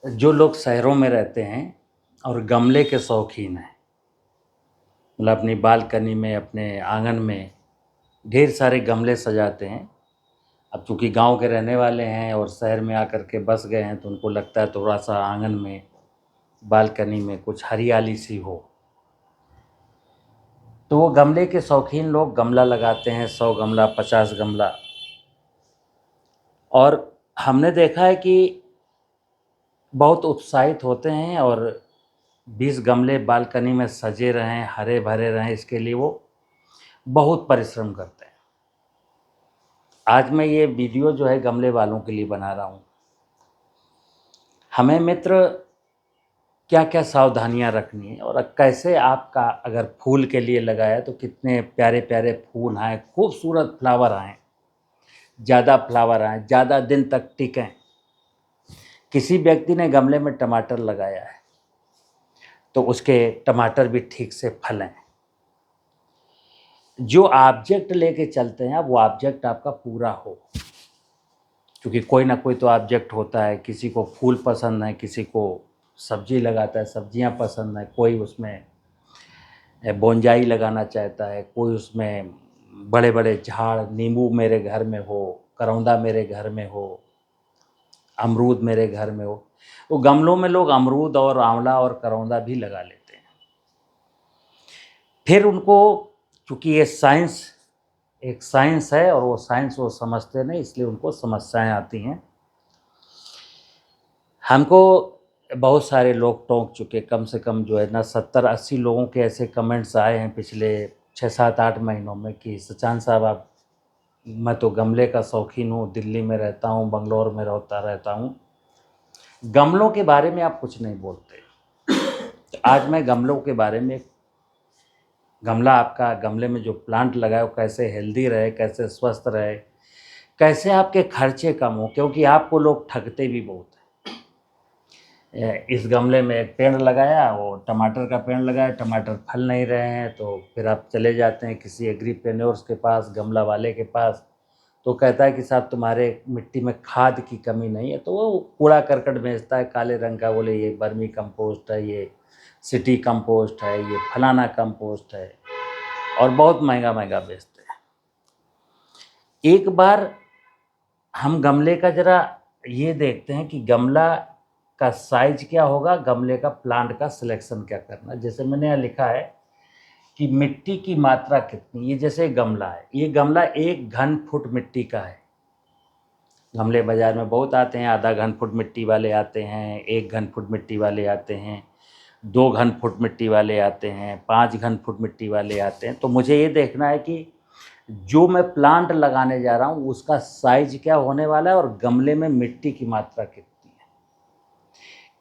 जो लोग शहरों में रहते हैं और गमले के शौकीन हैं, मतलब अपनी बालकनी में, अपने आंगन में ढेर सारे गमले सजाते हैं। अब चूँकि गांव के रहने वाले हैं और शहर में आकर के बस गए हैं, तो उनको लगता है थोड़ा सा आंगन में, बालकनी में कुछ हरियाली सी हो, तो वो गमले के शौकीन लोग गमला लगाते हैं, 100 गमला, 50 गमला। और हमने देखा है कि बहुत उत्साहित होते हैं और 20 गमले बालकनी में सजे रहें, हरे भरे रहें, इसके लिए वो बहुत परिश्रम करते हैं। आज मैं ये वीडियो जो है गमले वालों के लिए बना रहा हूँ। हमें मित्र क्या क्या सावधानियां रखनी है, और कैसे आपका अगर फूल के लिए लगाया तो कितने प्यारे प्यारे फूल आएँ, खूबसूरत फ्लावर आएँ, ज़्यादा फ्लावर आएँ, ज़्यादा दिन तक टिकें। किसी व्यक्ति ने गमले में टमाटर लगाया है तो उसके टमाटर भी ठीक से फलें। जो ऑब्जेक्ट लेके चलते हैं वो ऑब्जेक्ट आपका पूरा हो, क्योंकि कोई ना कोई तो ऑब्जेक्ट होता है। किसी को फूल पसंद है, किसी को सब्जी लगाता है, सब्जियां पसंद है, कोई उसमें बोंजाई लगाना चाहता है, कोई उसमें बड़े बड़े झाड़, नींबू मेरे घर में हो, करौंदा मेरे घर में हो, अमरूद मेरे घर में हो। तो गमलों में लोग अमरूद और आंवला और करौंदा भी लगा लेते हैं। फिर उनको, चूँकि ये साइंस, एक साइंस है और वो साइंस वो समझते नहीं, इसलिए उनको समस्याएं आती हैं। हमको बहुत सारे लोग टोक चुके, कम से कम जो है ना 70-80 लोगों के ऐसे कमेंट्स आए हैं पिछले 6-7-8 महीनों में कि सचान साहब आप, मैं तो गमले का शौकीन हूँ, दिल्ली में रहता हूँ, बंगलौर में रहता हूँ, गमलों के बारे में आप कुछ नहीं बोलते। तो आज मैं गमलों के बारे में, गमला आपका, गमले में जो प्लांट लगाए वो कैसे हेल्दी रहे, कैसे स्वस्थ रहे, कैसे आपके खर्चे कम हो, क्योंकि आपको लोग ठगते भी बहुत हैं। इस गमले में एक पेड़ लगाया, वो टमाटर का पेड़ लगाया, टमाटर फल नहीं रहे हैं, तो फिर आप चले जाते हैं किसी एग्रीप्रेन्योर्स के पास, गमला वाले के पास, तो कहता है कि साहब तुम्हारे मिट्टी में खाद की कमी नहीं है, तो वो कूड़ा करकट बेचता है काले रंग का, बोले ये बर्मी कंपोस्ट है, ये सिटी कंपोस्ट है, ये फलाना कंपोस्ट है, और बहुत महंगा महंगा बेचते हैं। एक बार हम गमले का ज़रा ये देखते हैं कि गमला का साइज क्या होगा, गमले का प्लांट का सिलेक्शन क्या करना। जैसे मैंने यहाँ लिखा है कि मिट्टी की मात्रा कितनी, ये जैसे गमला है, ये गमला 1 घन फुट मिट्टी का है। गमले बाज़ार में बहुत आते हैं, आधा घन फुट मिट्टी वाले आते हैं, 1 घन फुट मिट्टी वाले आते हैं, 2 घन फुट मिट्टी वाले आते हैं, 5 घन फुट मिट्टी वाले आते हैं। तो मुझे ये देखना है कि जो मैं प्लांट लगाने जा रहा हूँ उसका साइज क्या होने वाला है और गमले में मिट्टी की मात्रा कितनी है।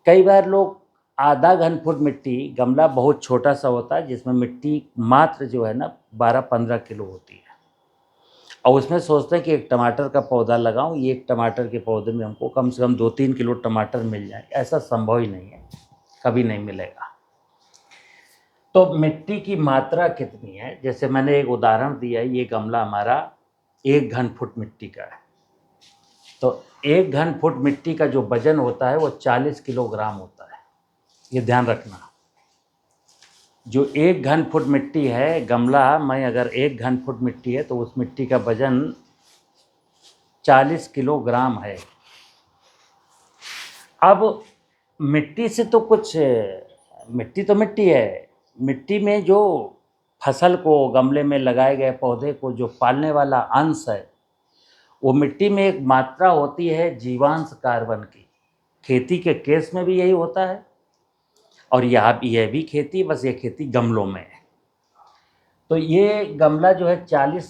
कई बार लोग आधा घन फुट मिट्टी, गमला बहुत छोटा सा होता है जिसमें मिट्टी मात्र जो है ना 12-15 किलो होती है, और उसमें सोचते हैं कि एक टमाटर का पौधा लगाऊं, ये एक टमाटर के पौधे में हमको कम से कम 2-3 किलो टमाटर मिल जाए। ऐसा संभव ही नहीं है, कभी नहीं मिलेगा। तो मिट्टी की मात्रा कितनी है, जैसे मैंने एक उदाहरण दिया है, ये गमला हमारा 1 घन फुट मिट्टी का है, तो 1 घन फुट मिट्टी का जो वजन होता है वो 40 किलोग्राम होता है। ये ध्यान रखना, जो 1 घन फुट मिट्टी है, गमला में अगर 1 घन फुट मिट्टी है तो उस मिट्टी का वजन 40 किलोग्राम है। अब मिट्टी से तो कुछ, मिट्टी तो मिट्टी है, मिट्टी में जो फसल को, गमले में लगाए गए पौधे को जो पालने वाला अंश है, वो मिट्टी में एक मात्रा होती है जीवांश कार्बन की। खेती के केस में भी यही होता है, और यहाँ यह भी खेती, बस ये खेती गमलों में है। तो ये गमला जो है 40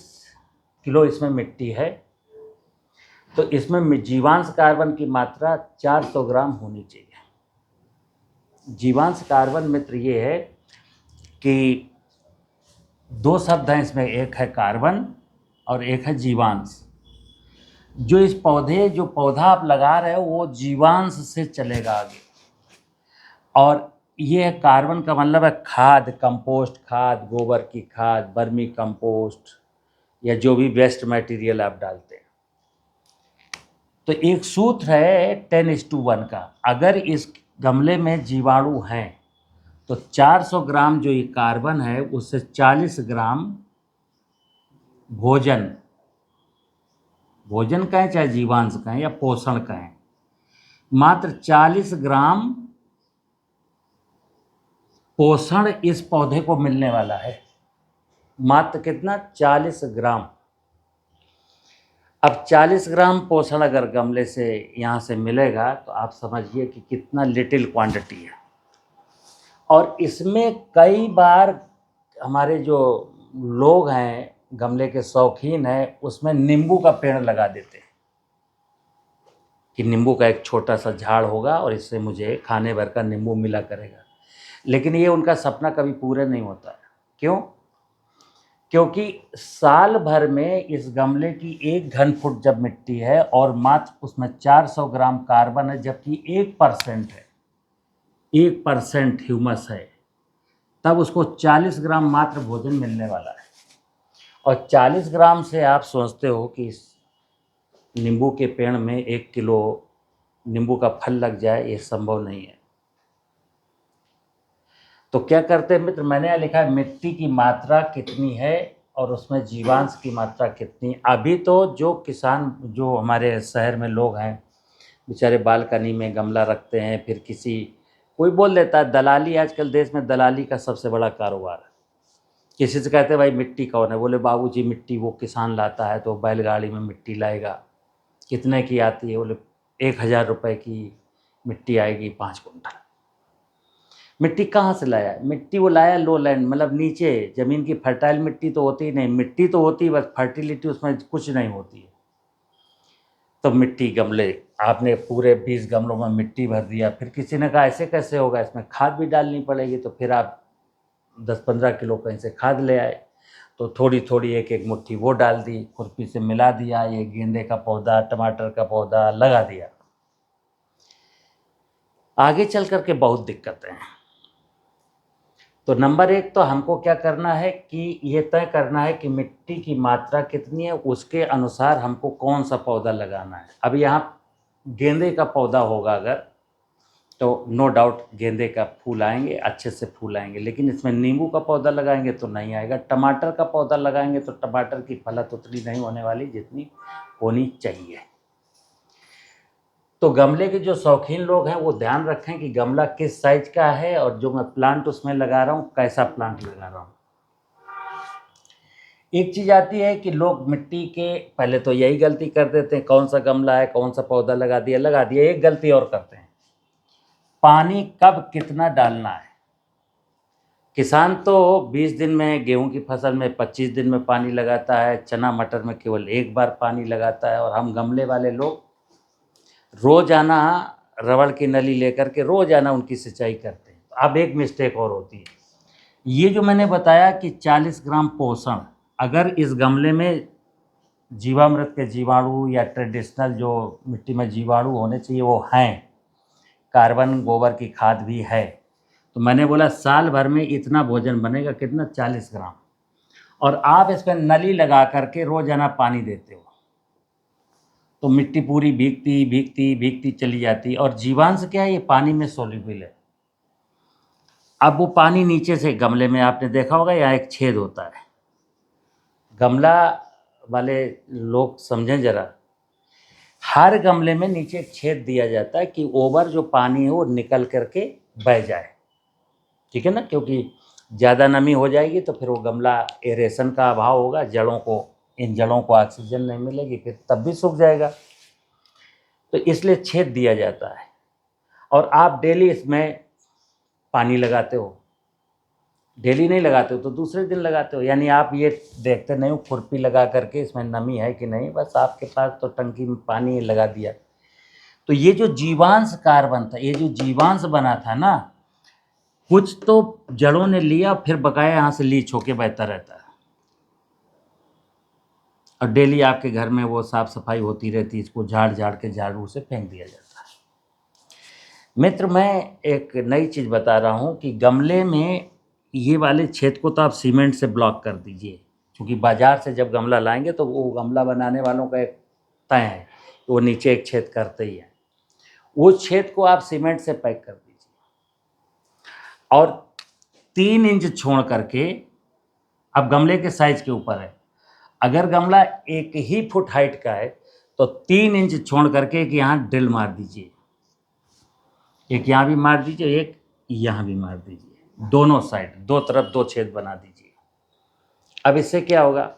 किलो इसमें मिट्टी है, तो इसमें जीवांश कार्बन की मात्रा 400 ग्राम होनी चाहिए। जीवांश कार्बन मित्र ये है कि 2 शब्द हैं इसमें, एक है कार्बन और एक है जीवांश। जो इस पौधे, जो पौधा आप लगा रहे हो वो जीवांश से चलेगा आगे, और ये कार्बन का मतलब है खाद, कंपोस्ट खाद, गोबर की खाद, बर्मी कंपोस्ट, या जो भी वेस्ट मटेरियल आप डालते हैं। तो एक सूत्र है 10:1 का। अगर इस गमले में जीवाणु हैं तो 400 ग्राम जो ये कार्बन है उससे 40 ग्राम भोजन, भोजन कहें चाहे जीवांश कहें या पोषण कहें, मात्र 40 ग्राम पोषण इस पौधे को मिलने वाला है। मात्र कितना? 40 ग्राम। अब 40 ग्राम पोषण अगर गमले से यहाँ से मिलेगा तो आप समझिए कि कितना लिटिल क्वांटिटी है। और इसमें कई बार हमारे जो लोग हैं, गमले के शौकीन हैं, उसमें नींबू का पेड़ लगा देते हैं कि नींबू का एक छोटा सा झाड़ होगा और इससे मुझे खाने भर का नींबू मिला करेगा। लेकिन ये उनका सपना कभी पूरा नहीं होता है। क्यों? क्योंकि साल भर में इस गमले की 1 घन फुट जब मिट्टी है और मात्र उसमें 400 ग्राम कार्बन है, जबकि 1% है, 1% ह्यूमस है, तब उसको 40 ग्राम मात्र भोजन मिलने वाला है। और 40 ग्राम से आप सोचते हो कि इस नींबू के पेड़ में 1 किलो नींबू का फल लग जाए, ये संभव नहीं है। तो क्या करते हैं मित्र, मैंने यहाँ लिखा है मिट्टी की मात्रा कितनी है और उसमें जीवांश की मात्रा कितनी। अभी तो जो किसान, जो हमारे शहर में लोग हैं, बेचारे बालकनी में गमला रखते हैं, फिर कोई बोल देता है दलाली। आजकल देश में दलाली का सबसे बड़ा कारोबार है। किसी से कहते हैं भाई मिट्टी कौन है, बोले बाबूजी मिट्टी वो किसान लाता है, तो बैलगाड़ी में मिट्टी लाएगा। कितने की आती है? बोले 1000 रुपये की मिट्टी आएगी 5 कुंटल। मिट्टी कहाँ से लाया? मिट्टी वो लाया लो लैंड, मतलब नीचे ज़मीन की फर्टाइल मिट्टी तो होती ही नहीं। मिट्टी तो होती, बस फर्टिलिटी उसमें कुछ नहीं होती है। तो मिट्टी गमले, आपने पूरे 20 गमलों में मिट्टी भर दिया। फिर किसी ने कहा ऐसे कैसे होगा, इसमें खाद भी डालनी पड़ेगी। तो फिर आप 10-15 किलो कहीं से खाद ले आए, तो थोड़ी थोड़ी एक एक मुट्ठी वो डाल दी, खुरपी से मिला दिया, ये गेंदे का पौधा, टमाटर का पौधा लगा दिया। आगे चल कर के बहुत दिक्कतें हैं। तो नंबर 1 तो हमको क्या करना है कि ये तय करना है कि मिट्टी की मात्रा कितनी है, उसके अनुसार हमको कौन सा पौधा लगाना है। अब यहाँ गेंदे का पौधा होगा अगर, तो नो डाउट गेंदे का फूल आएंगे, अच्छे से फूल आएंगे। लेकिन इसमें नींबू का पौधा लगाएंगे तो नहीं आएगा। टमाटर का पौधा लगाएंगे तो टमाटर की फलत उतनी नहीं होने वाली जितनी होनी चाहिए। तो गमले के जो शौकीन लोग हैं वो ध्यान रखें कि गमला किस साइज का है और जो मैं प्लांट उसमें लगा रहा हूँ कैसा प्लांट लगा रहा हूँ। एक चीज़ आती है कि लोग मिट्टी के, पहले तो यही गलती कर देते हैं, कौन सा गमला है कौन सा पौधा लगा दिया। एक गलती और करते हैं, पानी कब कितना डालना है। किसान तो 20 दिन में गेहूं की फसल में 25 दिन में पानी लगाता है, चना मटर में केवल 1 बार पानी लगाता है। और हम गमले वाले लोग रोज़ाना रबड़ की नली लेकर के रोज़ाना उनकी सिंचाई करते हैं। अब एक मिस्टेक और होती है, ये जो मैंने बताया कि 40 ग्राम पोषण, अगर इस गमले में जीवामृत के जीवाणु या ट्रेडिशनल जो मिट्टी में जीवाणु होने चाहिए वो हैं, कार्बन गोबर की खाद भी है, तो मैंने बोला साल भर में इतना भोजन बनेगा, कितना? 40 ग्राम। और आप इस पर नली लगा करके रोज़ाना पानी देते हो तो मिट्टी पूरी भीगती भीगती भीगती चली जाती। और जीवांश क्या है, ये पानी में सोल्यूबल है। अब वो पानी नीचे से, गमले में आपने देखा होगा यहाँ एक छेद होता है, गमला वाले लोग समझें ज़रा, हर गमले में नीचे एक छेद दिया जाता है कि ओवर जो पानी है वो निकल करके बह जाए, ठीक है ना। क्योंकि ज़्यादा नमी हो जाएगी तो फिर वो गमला एरेशन का अभाव होगा, इन जड़ों को ऑक्सीजन नहीं मिलेगी, फिर तब भी सूख जाएगा। तो इसलिए छेद दिया जाता है। और आप डेली इसमें पानी लगाते हो, डेली नहीं लगाते हो तो दूसरे दिन लगाते हो, यानी आप ये देखते नहीं हो खुरपी लगा करके इसमें नमी है कि नहीं, बस आपके पास तो टंकी में पानी लगा दिया। तो ये जो जीवांश कार्बन था, ये जो जीवांश बना था ना, कुछ तो जड़ों ने लिया, फिर बकाया यहाँ से लीच होके बहता रहता है। और डेली आपके घर में वो साफ़ सफाई होती रहती है, इसको झाड़ के झाड़ू से फेंक दिया जाता है। मित्र, मैं एक नई चीज़ बता रहा हूँ कि गमले में ये वाले छेद को तो आप सीमेंट से ब्लॉक कर दीजिए, क्योंकि बाज़ार से जब गमला लाएंगे तो वो गमला बनाने वालों का एक तय है वो नीचे एक छेद करते ही है। वो छेद को आप सीमेंट से पैक कर दीजिए और 3 इंच छोड़ करके, अब गमले के साइज के ऊपर है, अगर गमला 1 ही फुट हाइट का है तो 3 इंच छोड़ करके एक यहाँ ड्रिल मार दीजिए, एक यहाँ भी मार दीजिए, एक यहाँ भी मार दीजिए, दोनों साइड, दो तरफ 2 छेद बना दीजिए। अब इससे क्या होगा,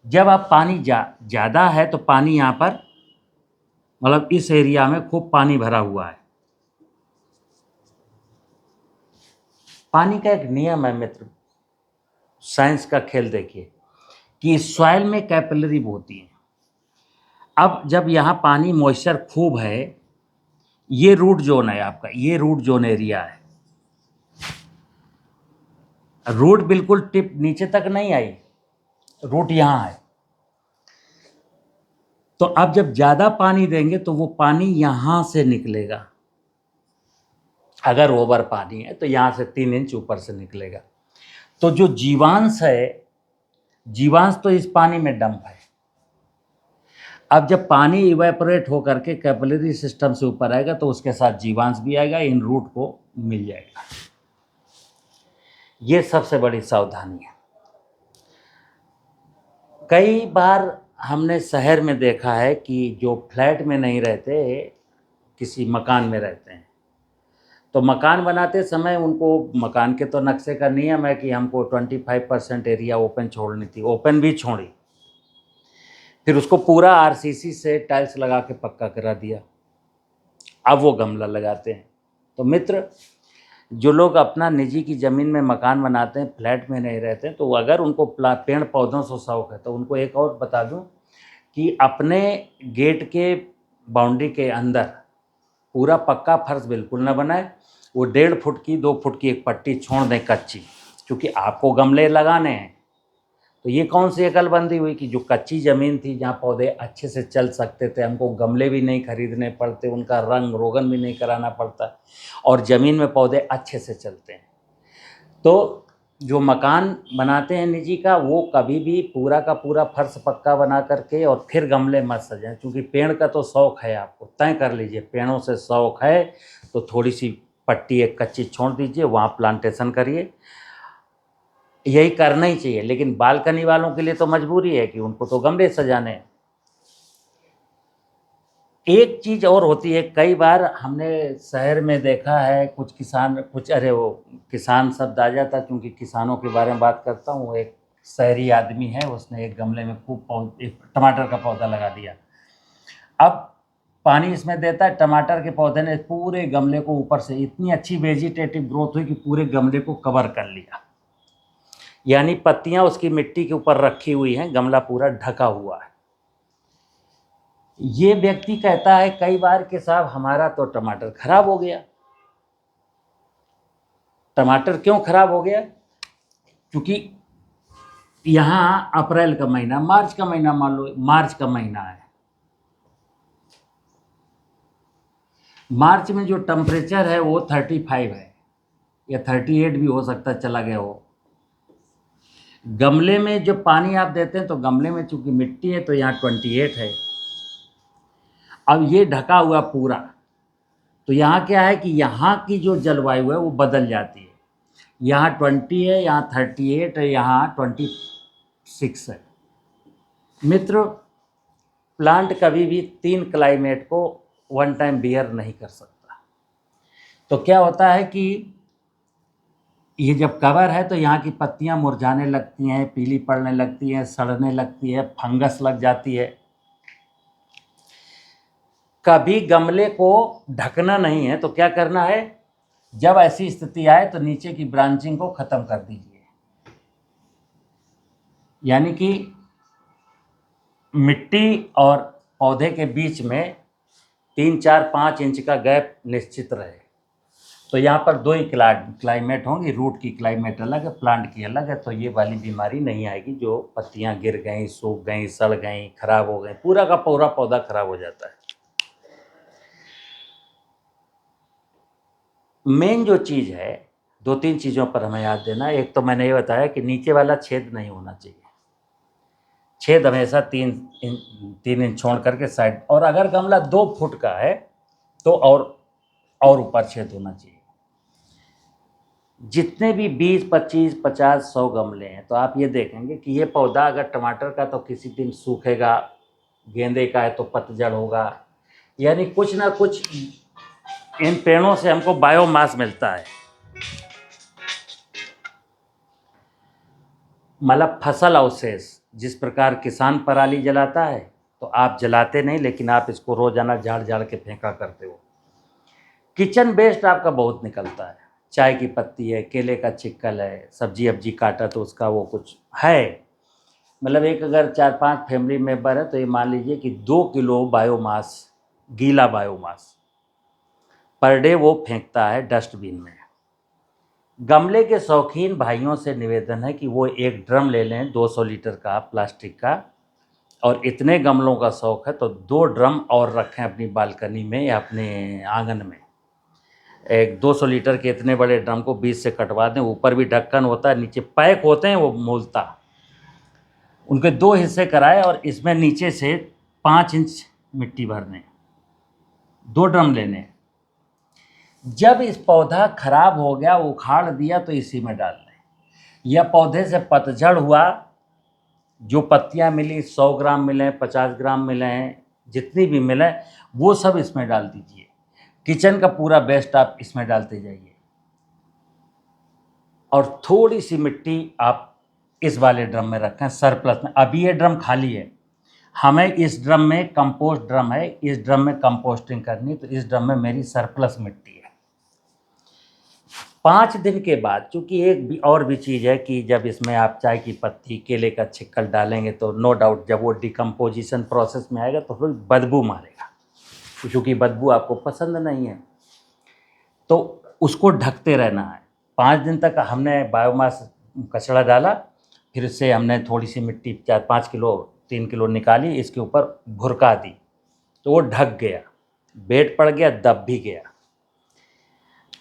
जब आप पानी ज़्यादा है तो पानी यहाँ पर, मतलब इस एरिया में खूब पानी भरा हुआ है। पानी का एक नियम है मित्र, साइंस का खेल देखिए, कि सॉइल में कैपिलरी होती है। अब जब यहाँ पानी मॉइस्चर खूब है, ये रूट जोन है आपका, ये रूट जोन एरिया है, रूट बिल्कुल टिप नीचे तक नहीं आई, रूट यहाँ है। तो अब जब ज़्यादा पानी देंगे तो वो पानी यहाँ से निकलेगा, अगर ओवर पानी है तो यहाँ से 3 इंच ऊपर से निकलेगा। तो जो जीवांश है, जीवांश तो इस पानी में डंप है। अब जब पानी इवेपोरेट होकर के कैपिलरी सिस्टम से ऊपर आएगा तो उसके साथ जीवांश भी आएगा, इन रूट को मिल जाएगा। ये सबसे बड़ी सावधानी है। कई बार हमने शहर में देखा है कि जो फ्लैट में नहीं रहते, किसी मकान में रहते हैं, तो मकान बनाते समय उनको, मकान के तो नक्शे का नियम है कि हमको 25% एरिया ओपन छोड़नी थी, ओपन भी छोड़ी, फिर उसको पूरा आरसीसी से टाइल्स लगा के पक्का करा दिया, अब वो गमला लगाते हैं। तो मित्र, जो लोग अपना निजी की ज़मीन में मकान बनाते हैं, फ्लैट में नहीं रहते हैं, तो अगर उनको पेड़ पौधों से शौक़ है तो उनको एक और बता दूं कि अपने गेट के बाउंड्री के अंदर पूरा पक्का फर्श बिल्कुल ना बनाए, वो 1.5 फुट की 2 फुट की एक पट्टी छोड़ दें कच्ची, क्योंकि आपको गमले लगाने हैं। तो ये कौन सी अकलबंदी हुई कि जो कच्ची ज़मीन थी जहाँ पौधे अच्छे से चल सकते थे, हमको गमले भी नहीं खरीदने पड़ते, उनका रंग रोगन भी नहीं कराना पड़ता, और ज़मीन में पौधे अच्छे से चलते हैं। तो जो मकान बनाते हैं निजी का, वो कभी भी पूरा का पूरा फर्श पक्का बना करके और फिर गमले मत सजाएं, क्योंकि पेड़ का तो शौक़ है, आपको तय कर लीजिए, पेड़ों से शौक़ है तो थोड़ी सी पट्टी एक कच्ची छोड़ दीजिए, वहाँ प्लांटेशन करिए, यही करना ही चाहिए। लेकिन बालकनी वालों के लिए तो मजबूरी है कि उनको तो गमले सजाने हैं। एक चीज़ और होती है, कई बार हमने शहर में देखा है, कुछ किसान, वो किसान शब्द आ जाता क्योंकि किसानों के बारे में बात करता हूँ, एक शहरी आदमी है, उसने एक गमले में खूब एक टमाटर का पौधा लगा दिया। अब पानी इसमें देता है, टमाटर के पौधे ने पूरे गमले को ऊपर से इतनी अच्छी वेजिटेटिव ग्रोथ हुई कि पूरे गमले को कवर कर लिया, यानी पत्तियां उसकी मिट्टी के ऊपर रखी हुई हैं, गमला पूरा ढका हुआ है। ये व्यक्ति कहता है कई बार कि साहब हमारा तो टमाटर खराब हो गया। टमाटर क्यों खराब हो गया? क्योंकि यहाँ अप्रैल का महीना, मार्च का महीना, मान लो मार्च का महीना है, मार्च में जो टेम्परेचर है वो 35 है या 38 भी हो सकता है, चला गया हो। गमले में जो पानी आप देते हैं तो गमले में चूंकि मिट्टी है तो यहाँ 28 है। अब ये ढका हुआ पूरा, तो यहाँ क्या है कि यहाँ की जो जलवायु है वो बदल जाती है, यहाँ 20 है, यहाँ 38 है, यहाँ 26 है। मित्र, प्लांट कभी भी 3 क्लाइमेट को वन टाइम बियर नहीं कर सकता। तो क्या होता है कि ये जब कवर है तो यहाँ की पत्तियाँ मुरझाने लगती हैं, पीली पड़ने लगती हैं, सड़ने लगती है, फंगस लग जाती है। कभी गमले को ढकना नहीं है तो क्या करना है, जब ऐसी स्थिति आए तो नीचे की ब्रांचिंग को ख़त्म कर दीजिए, यानी कि मिट्टी और पौधे के बीच में 3, 4, 5 इंच का गैप निश्चित रहे। तो यहाँ पर 2 ही क्लाइमेट होंगी, रूट की क्लाइमेट अलग है, प्लांट की अलग है, तो ये वाली बीमारी नहीं आएगी जो पत्तियाँ गिर गई, सूख गई, सड़ गई, खराब हो गई, पूरा का पूरा पौधा खराब हो जाता है। मेन जो चीज़ है, 2-3 चीज़ों पर हमें याद देना। एक तो मैंने ये बताया कि नीचे वाला छेद नहीं होना चाहिए, छेद हमेशा 3 इंच छोड़ करके साइड, और अगर गमला 2 फुट का है तो और ऊपर छेद होना चाहिए। जितने भी 20, 25, 50, 100 गमले हैं तो आप ये देखेंगे कि ये पौधा अगर टमाटर का तो किसी दिन सूखेगा, गेंदे का है तो पतझड़ होगा, यानी कुछ ना कुछ इन पेड़ों से हमको बायोमास मिलता है। मतलब फसल अवशेष, जिस प्रकार किसान पराली जलाता है तो आप जलाते नहीं, लेकिन आप इसको रोजाना झाड़ झाड़ के फेंका करते हो। किचन वेस्ट आपका बहुत निकलता है, चाय की पत्ती है, केले का छिक्कल है, सब्जी अब्जी काटा तो उसका वो कुछ है। मतलब एक अगर 4-5 फैमिली मेंबर है तो ये मान लीजिए कि 2 किलो बायोमास, गीला बायोमास पर डे वो फेंकता है डस्टबिन में। गमले के शौकीन भाइयों से निवेदन है कि वो एक ड्रम ले लें 200 लीटर का प्लास्टिक का, और इतने गमलों का शौक है तो 2 ड्रम और रखें अपनी बालकनी में या अपने आंगन में। एक 200 लीटर के इतने बड़े ड्रम को बीच से कटवा दें, ऊपर भी ढक्कन होता है, नीचे पैक होते हैं वो मूलतः, उनके 2 हिस्से कराए और इसमें नीचे से 5 इंच मिट्टी भरने, 2 ड्रम लेने। जब इस पौधा खराब हो गया, उखाड़ दिया, तो इसी में डाल दें। या पौधे से पतझड़ हुआ, जो पत्तियां मिली 100 ग्राम मिले, 50 ग्राम मिले, जितनी भी मिले वो सब इसमें डाल दीजिए। किचन का पूरा वेस्ट आप इसमें डालते जाइए, और थोड़ी सी मिट्टी आप इस वाले ड्रम में रखें सरप्लस में। अभी ये ड्रम खाली है, हमें इस ड्रम में कंपोस्ट ड्रम है, इस ड्रम में कंपोस्टिंग करनी, तो इस ड्रम में मेरी सरप्लस मिट्टी है। 5 दिन के बाद, चूँकि एक भी और भी चीज़ है कि जब इसमें आप चाय की पत्ती, केले का छिक्कल डालेंगे तो नो डाउट जब वो डिकम्पोजिशन प्रोसेस में आएगा तो फिर बदबू मारेगा, क्योंकि बदबू आपको पसंद नहीं है, तो उसको ढकते रहना है। 5 दिन तक हमने बायोमास कचरा डाला, फिर उससे हमने थोड़ी सी मिट्टी 4-5 किलो 3 किलो निकाली, इसके ऊपर भुरका दी, तो वो ढक गया, बेड पड़ गया, दब भी गया।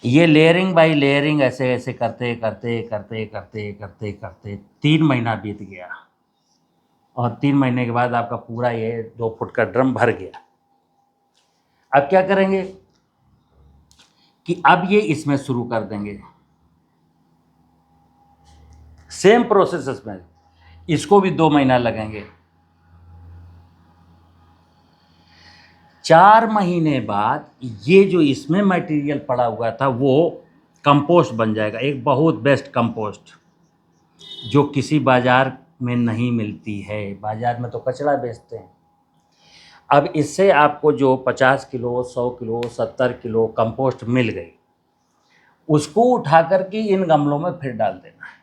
ये लेयरिंग बाई लेयरिंग ऐसे ऐसे करते करते करते करते करते करते 3 महीना बीत गया, और 3 महीने के बाद आपका पूरा ये 2 फुट का ड्रम भर गया। अब क्या करेंगे कि अब ये इसमें शुरू कर देंगे सेम प्रोसेस में, इसको भी 2 महीना लगेंगे। 4 महीने बाद ये जो इसमें मटेरियल पड़ा हुआ था वो कंपोस्ट बन जाएगा, एक बहुत बेस्ट कंपोस्ट जो किसी बाजार में नहीं मिलती है। बाजार में तो कचरा बेचते हैं। अब इससे आपको जो 50 किलो, 100 किलो, 70 किलो कंपोस्ट मिल गई, उसको उठा करके इन गमलों में फिर डाल देना है।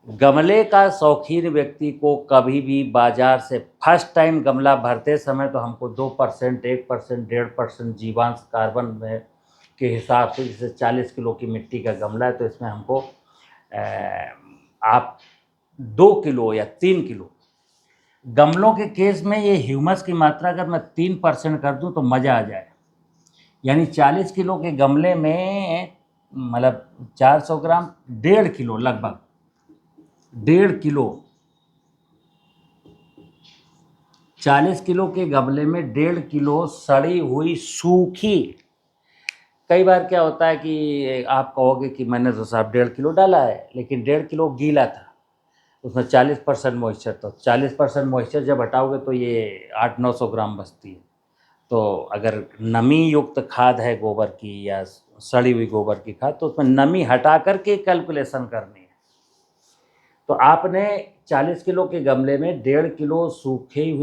गमले का शौकीन व्यक्ति को कभी भी बाजार से फर्स्ट टाइम गमला भरते समय तो हमको 2%, 1%, 1.5% जीवांश कार्बन में के हिसाब से, जैसे 40 किलो की मिट्टी का गमला है तो इसमें हमको आप 2 किलो या 3 किलो, गमलों के केस में ये ह्यूमस की मात्रा अगर मैं 3% कर दूं तो मज़ा आ जाए। यानी 40 किलो के गमले में मतलब 400 ग्राम, 1.5 किलो, लगभग 1.5 किलो, 40 किलो के गमले में 1.5 किलो सड़ी हुई सूखी। कई बार क्या होता है कि आप कहोगे कि मैंने तो साहब 1.5 किलो डाला है, लेकिन 1.5 किलो गीला था, उसमें 40% मॉइस्चर था। 40% मॉइस्चर जब हटाओगे तो ये 800-900 ग्राम बचती है। तो अगर नमी युक्त खाद है गोबर की या सड़ी हुई गोबर की खाद, तो उसमें नमी हटा करके कैलकुलेशन करनी है। तो आपने 40 किलो के गमले में 1.5 किलो सूखी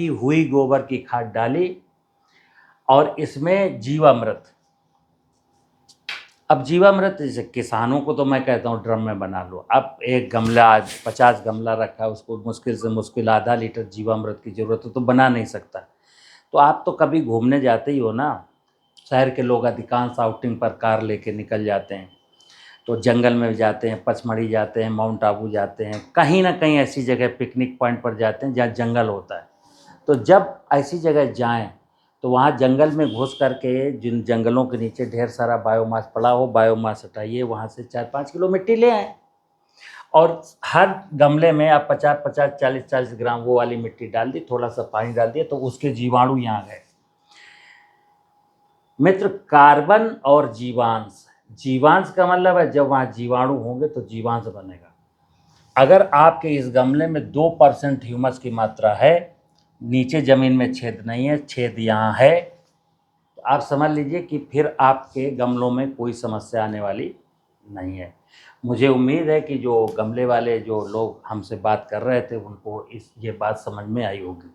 हुई गोबर की खाद डाली, और इसमें जीवामृत। अब जीवामृत जैसे किसानों को तो मैं कहता हूँ ड्रम में बना लो। अब एक गमला, आज 50 गमला रखा है, उसको मुश्किल से मुश्किल आधा लीटर जीवामृत की ज़रूरत है तो बना नहीं सकता। तो आप तो कभी घूमने जाते ही हो ना, शहर के लोग अधिकांश आउटिंग पर कार लेके निकल जाते हैं, तो जंगल में जाते हैं, पचमढ़ी जाते हैं, माउंट आबू जाते हैं, कहीं ना कहीं ऐसी जगह पिकनिक पॉइंट पर जाते हैं जहाँ जंगल होता है। तो जब ऐसी जगह जाएं तो वहाँ जंगल में घुस करके जिन जंगलों के नीचे ढेर सारा बायोमास पड़ा हो, बायोमास हटाइए, वहाँ से 4-5 किलो मिट्टी ले आएँ। और हर गमले में आप 50-50, 40-40 ग्राम वो वाली मिट्टी डाल दी, थोड़ा सा पानी डाल दिया, तो उसके जीवाणु यहाँ गए। मित्र, कार्बन और जीवांश, जीवांश का मतलब है जब वहाँ जीवाणु होंगे तो जीवांश बनेगा। अगर आपके इस गमले में 2% ह्यूमस की मात्रा है, नीचे ज़मीन में छेद नहीं है, छेद यहाँ है, तो आप समझ लीजिए कि फिर आपके गमलों में कोई समस्या आने वाली नहीं है। मुझे उम्मीद है कि जो गमले वाले जो लोग हमसे बात कर रहे थे उनको ये बात समझ में आई होगी।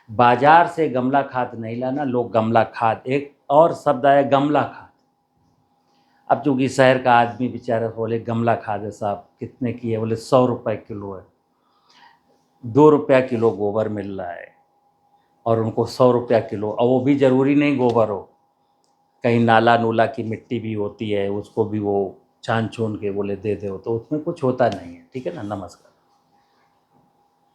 बाजार से गमला खाद नहीं लाना, लोग गमला खाद, एक और शब्द आया गमला खाद। अब चूँकि शहर का आदमी बेचारा बोले गमला खाद है साहब, कितने की है? बोले 100 रुपये किलो है। 2 रुपया किलो गोबर मिल रहा है और उनको 100 रुपया किलो, और वो भी ज़रूरी नहीं गोबर हो, कहीं नाला नूला की मिट्टी भी होती है, उसको भी वो छान छून के बोले दे दो, तो उसमें कुछ होता नहीं है। ठीक है ना? नमस्कार।